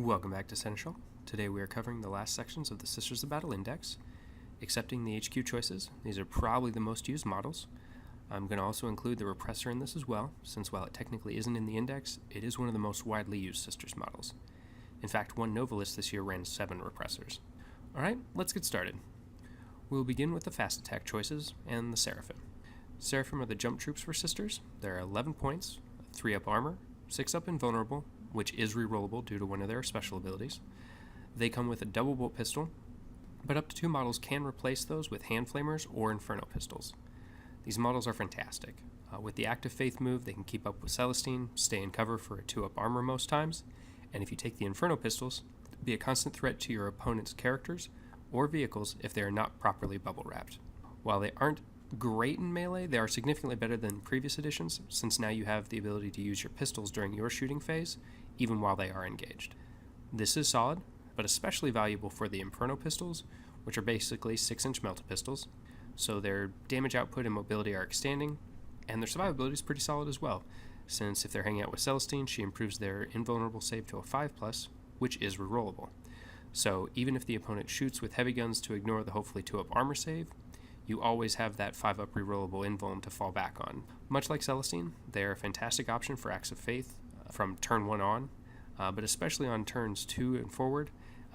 Welcome back to Seneschal. Today we are covering the last sections of the Sisters of Battle Index. Accepting the HQ choices, these are probably the most used models. I'm going to also include the repressor in this as well, since while it technically isn't in the index, it is one of the most widely used Sisters models. In fact, one Nova list this year ran 7 repressors. Alright, let's get started. We'll begin with the fast attack choices and the Seraphim. Seraphim are the jump troops for Sisters. There are 11 points, 3 up armor, 6 up invulnerable, which is rerollable due to one of their special abilities. They come with a double bolt pistol, but up to 2 models can replace those with hand flamers or inferno pistols. These models are fantastic. With the active faith move, they can keep up with Celestine, stay in cover for a 2-up armor most times, and if you take the inferno pistols, be a constant threat to your opponent's characters or vehicles if they are not properly bubble wrapped. While they aren't great in melee, they are significantly better than previous editions, since now you have the ability to use your pistols during your shooting phase, even while they are engaged. This is solid, but especially valuable for the Inferno pistols, which are basically 6-inch melta pistols, so their damage output and mobility are extending, and their survivability is pretty solid as well, since if they're hanging out with Celestine, she improves their invulnerable save to a 5+, which is rerollable. So even if the opponent shoots with heavy guns to ignore the hopefully 2-up armor save, you always have that 5-up rerollable invuln to fall back on. Much like Celestine, they are a fantastic option for Acts of Faith from turn 1 on, but especially on turns 2 and forward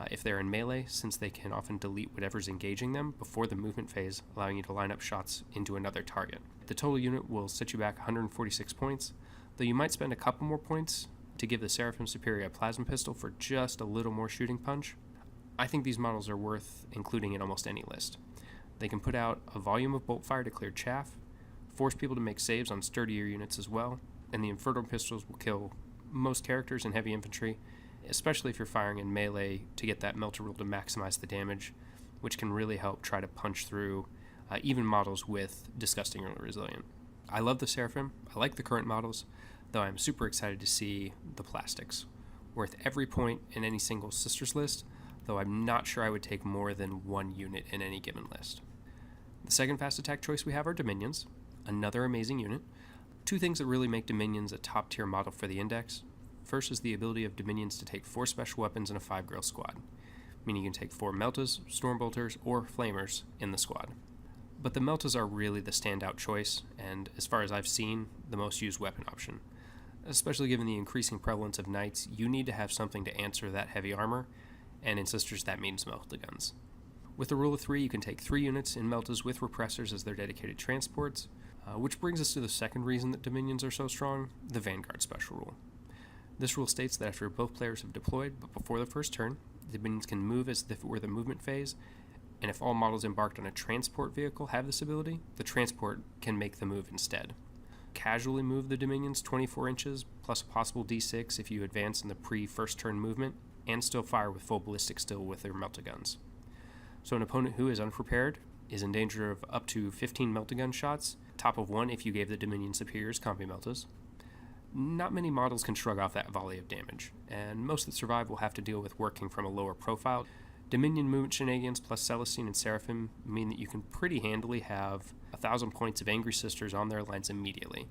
if they're in melee, since they can often delete whatever's engaging them before the movement phase, allowing you to line up shots into another target. The total unit will set you back 146 points, though you might spend a couple more points to give the Seraphim Superior a plasma pistol for just a little more shooting punch. I think these models are worth including in almost any list. They can put out a volume of bolt fire to clear chaff, force people to make saves on sturdier units as well, and the Inferno pistols will kill most characters in heavy infantry, especially if you're firing in melee to get that melter rule to maximize the damage, which can really help try to punch through even models with disgustingly resilient. I love the Seraphim, I like the current models, though I'm super excited to see the plastics. Worth every point in any single Sisters list, though I'm not sure I would take more than 1 unit in any given list. The second fast attack choice we have are Dominions, another amazing unit. 2 things that really make Dominions a top tier model for the index. First is the ability of Dominions to take 4 special weapons in a 5-girl squad, meaning you can take 4 Meltas, Stormbolters, or Flamers in the squad. But the Meltas are really the standout choice, and as far as I've seen, the most used weapon option. Especially given the increasing prevalence of Knights, you need to have something to answer that heavy armor, and in Sisters that means melta guns. With the rule of 3, you can take 3 units in Meltas with repressors as their dedicated transports, which brings us to the second reason that Dominions are so strong, the Vanguard special rule. This rule states that after both players have deployed, but before the first turn, the Dominions can move as if it were the movement phase, and if all models embarked on a transport vehicle have this ability, the transport can make the move instead. Casually move the Dominions 24 inches, plus a possible d6 if you advance in the pre-first turn movement, and still fire with full ballistic still with their melta guns. So an opponent who is unprepared is in danger of up to 15 melta gun shots, top of 1 if you gave the Dominion Superiors Combi Meltas. Not many models can shrug off that volley of damage, and most that survive will have to deal with working from a lower profile. Dominion movement shenanigans plus Celestine and Seraphim mean that you can pretty handily have 1,000 points of Angry Sisters on their lines immediately,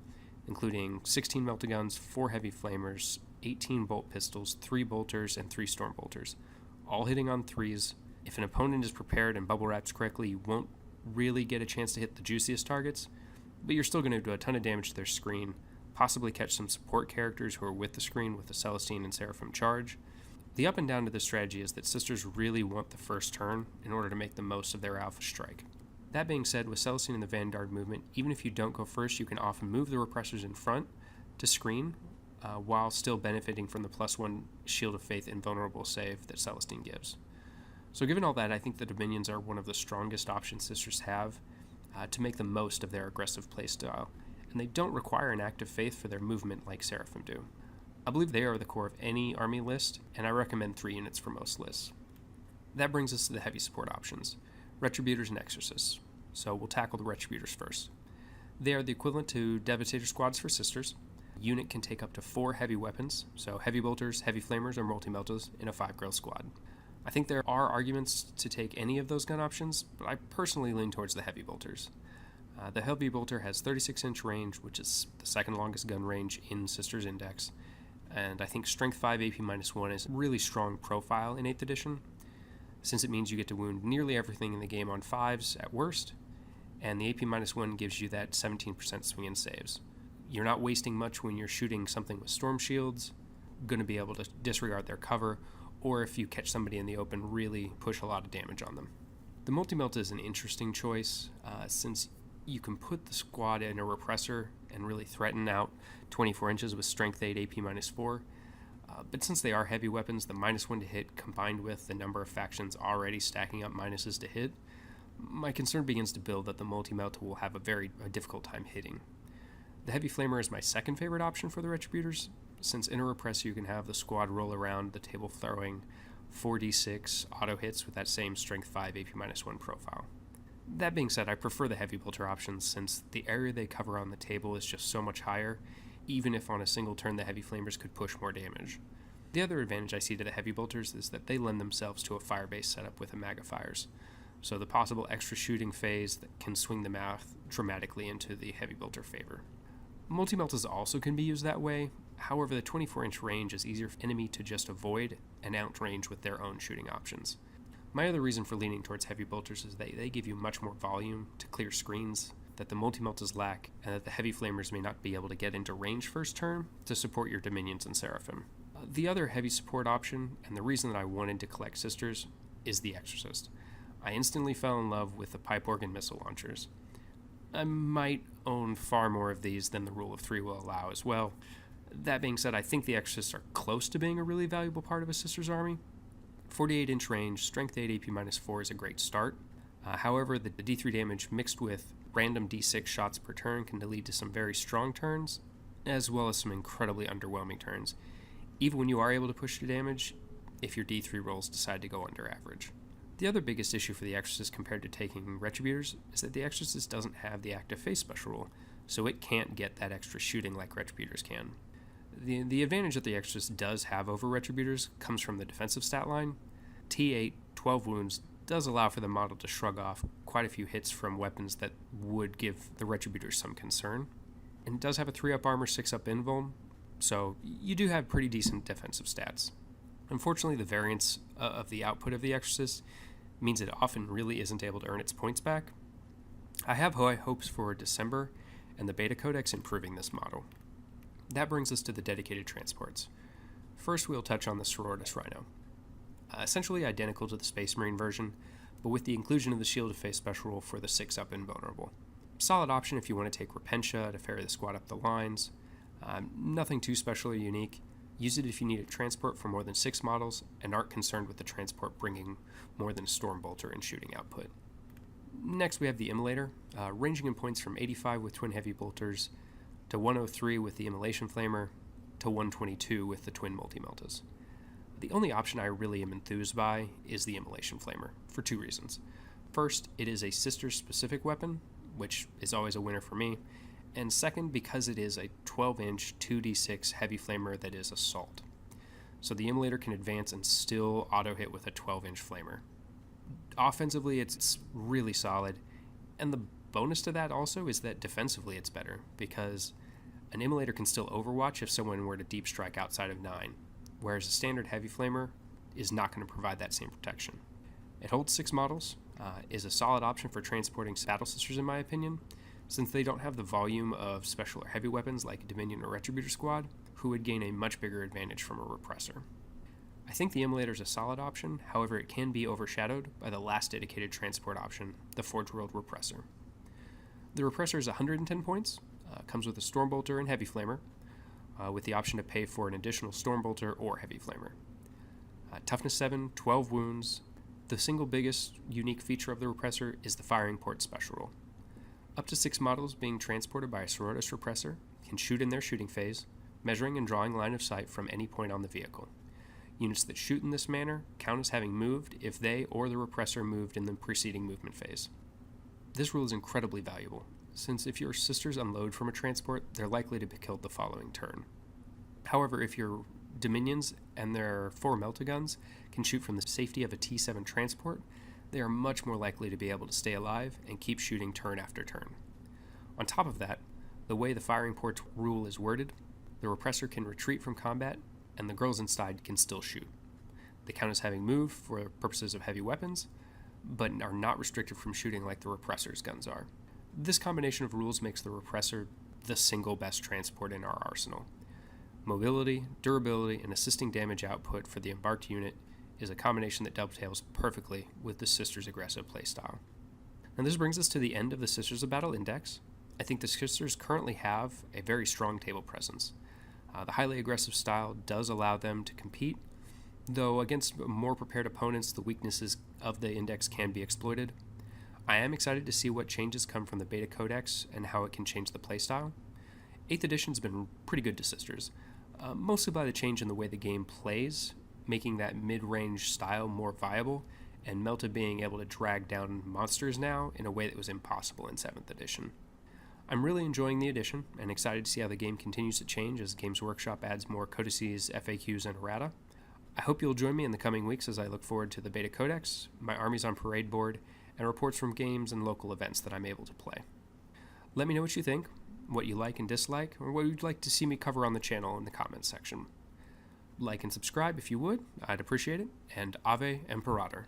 including 16 melta guns, 4 heavy flamers, 18 bolt pistols, 3 bolters, and 3 stormbolters, all hitting on 3s. If an opponent is prepared and bubble wraps correctly, you won't really get a chance to hit the juiciest targets, but you're still going to do a ton of damage to their screen, possibly catch some support characters who are with the screen with the Celestine and Seraphim charge. The up and down to this strategy is that Sisters really want the first turn in order to make the most of their alpha strike. That being said, with Celestine and the Vanguard movement, even if you don't go first, you can often move the repressors in front to screen, while still benefiting from the +1 Shield of Faith invulnerable save that Celestine gives. So given all that, I think the Dominions are one of the strongest options Sisters have to make the most of their aggressive playstyle, and they don't require an active faith for their movement like Seraphim do. I believe they are the core of any army list, and I recommend 3 units for most lists. That brings us to the heavy support options, Retributors and Exorcists. So we'll tackle the Retributors first. They are the equivalent to Devastator squads for Sisters. A unit can take up to 4 heavy weapons, so heavy bolters, heavy flamers, or multi-meltas in a 5-girl squad. I think there are arguments to take any of those gun options, but I personally lean towards the heavy bolters. The heavy bolter has 36-inch range, which is the second longest gun range in Sisters Index, and I think Strength 5 AP -1 is a really strong profile in 8th edition, since it means you get to wound nearly everything in the game on 5s at worst, and the AP -1 gives you that 17% swing and saves. You're not wasting much when you're shooting something with storm shields, going to be able to disregard their cover, or if you catch somebody in the open, really push a lot of damage on them. The Multi-Melt is an interesting choice, since you can put the squad in a repressor and really threaten out 24 inches with Strength 8 AP -4. But since they are heavy weapons, the -1 to hit combined with the number of factions already stacking up minuses to hit, my concern begins to build that the Multi-Melt will have a difficult time hitting. The Heavy Flamer is my second favorite option for the Retributors, since in a repressor you can have the squad roll around the table throwing 4d6 auto hits with that same Strength 5 AP -1 profile. That being said, I prefer the Heavy Bolter options since the area they cover on the table is just so much higher, even if on a single turn the Heavy Flamers could push more damage. The other advantage I see to the Heavy Bolters is that they lend themselves to a fire-based setup with Magnifiers, so the possible extra shooting phase that can swing the math dramatically into the Heavy Bolter favor. Multi-Meltas also can be used that way, however the 24-inch range is easier for the enemy to just avoid and outrange with their own shooting options. My other reason for leaning towards Heavy Bolters is that they give you much more volume to clear screens that the Multi-Meltas lack, and that the Heavy Flamers may not be able to get into range first turn to support your Dominions and Seraphim. The other heavy support option, and the reason that I wanted to collect Sisters, is the Exorcist. I instantly fell in love with the pipe organ missile launchers. I might own far more of these than the rule of 3 will allow as well. That being said, I think the Exorcists are close to being a really valuable part of a Sisters army. 48-inch range, Strength 8 AP -4 is a great start. However, the D3 damage mixed with random D6 shots per turn can lead to some very strong turns, as well as some incredibly underwhelming turns, even when you are able to push the damage if your D3 rolls decide to go under average. The other biggest issue for the Exorcist compared to taking Retributors is that the Exorcist doesn't have the active phase special rule, so it can't get that extra shooting like Retributors can. The advantage that the Exorcist does have over Retributors comes from the defensive stat line. T8, 12 wounds, does allow for the model to shrug off quite a few hits from weapons that would give the Retributors some concern. And it does have a 3-up armor, 6-up invuln, so you do have pretty decent defensive stats. Unfortunately, the variance of the output of the Exorcist means it often really isn't able to earn its points back. I have high hopes for December and the Beta Codex improving this model. That brings us to the dedicated transports. First, we'll touch on the Sororitas Rhino. Essentially identical to the Space Marine version, but with the inclusion of the Shield of Faith special rule for the 6-up invulnerable. Solid option if you want to take Repentia to ferry the squad up the lines. Nothing too special or unique. Use it if you need a transport for more than 6 models and aren't concerned with the transport bringing more than a Stormbolter in shooting output. Next, we have the Immolator, ranging in points from 85 with Twin Heavy Bolters to 103 with the Immolation Flamer to 122 with the Twin Multi-Meltas. The only option I really am enthused by is the Immolation Flamer, for 2 reasons. First, it is a Sisters-specific weapon, which is always a winner for me, and second, because it is a 12-inch 2d6 Heavy Flamer that is Assault. So the Immolator can advance and still auto-hit with a 12-inch Flamer. Offensively, it's really solid, and the bonus to that also is that defensively it's better, because an Immolator can still overwatch if someone were to deep strike outside of 9, whereas a standard Heavy Flamer is not going to provide that same protection. It holds 6 models, is a solid option for transporting Battle Sisters in my opinion, since they don't have the volume of special or heavy weapons like a Dominion or Retributor squad, who would gain a much bigger advantage from a Repressor. I think the Immolator is a solid option, however it can be overshadowed by the last dedicated transport option, the Forge World Repressor. The Repressor is 110 points, comes with a Stormbolter and Heavy Flamer, with the option to pay for an additional Stormbolter or Heavy Flamer. Toughness 7, 12 wounds. The single biggest unique feature of the Repressor is the Firing Port special rule. Up to 6 models being transported by a Sororitas Repressor can shoot in their shooting phase, measuring and drawing line of sight from any point on the vehicle. Units that shoot in this manner count as having moved if they or the Repressor moved in the preceding movement phase. This rule is incredibly valuable, since if your Sisters unload from a transport, they're likely to be killed the following turn. However, if your Dominions and their 4 Meltaguns can shoot from the safety of a T7 transport, they are much more likely to be able to stay alive and keep shooting turn after turn. On top of that, the way the Firing Port rule is worded, The repressor can retreat from combat, and the girls inside can still shoot. They count as having moved for purposes of heavy weapons, but are not restricted from shooting like the repressor's guns are. This combination of rules makes the repressor the single best transport in our arsenal. Mobility, durability, and assisting damage output for the embarked unit is a combination that dovetails perfectly with the Sisters' aggressive playstyle. And this brings us to the end of the Sisters of Battle Index. I think the Sisters currently have a very strong table presence. The highly aggressive style does allow them to compete, though against more prepared opponents, the weaknesses of the index can be exploited. I am excited to see what changes come from the Beta Codex and how it can change the playstyle. 8th edition's been pretty good to Sisters, mostly by the change in the way the game plays, making that mid-range style more viable, and Melta being able to drag down monsters now in a way that was impossible in 7th edition. I'm really enjoying the edition and excited to see how the game continues to change as Games Workshop adds more codices, FAQs, and errata. I hope you'll join me in the coming weeks as I look forward to the Beta Codex, my armies on parade board, and reports from games and local events that I'm able to play. Let me know what you think, what you like and dislike, or what you'd like to see me cover on the channel in the comments section. Like and subscribe if you would, I'd appreciate it, and Ave Imperator.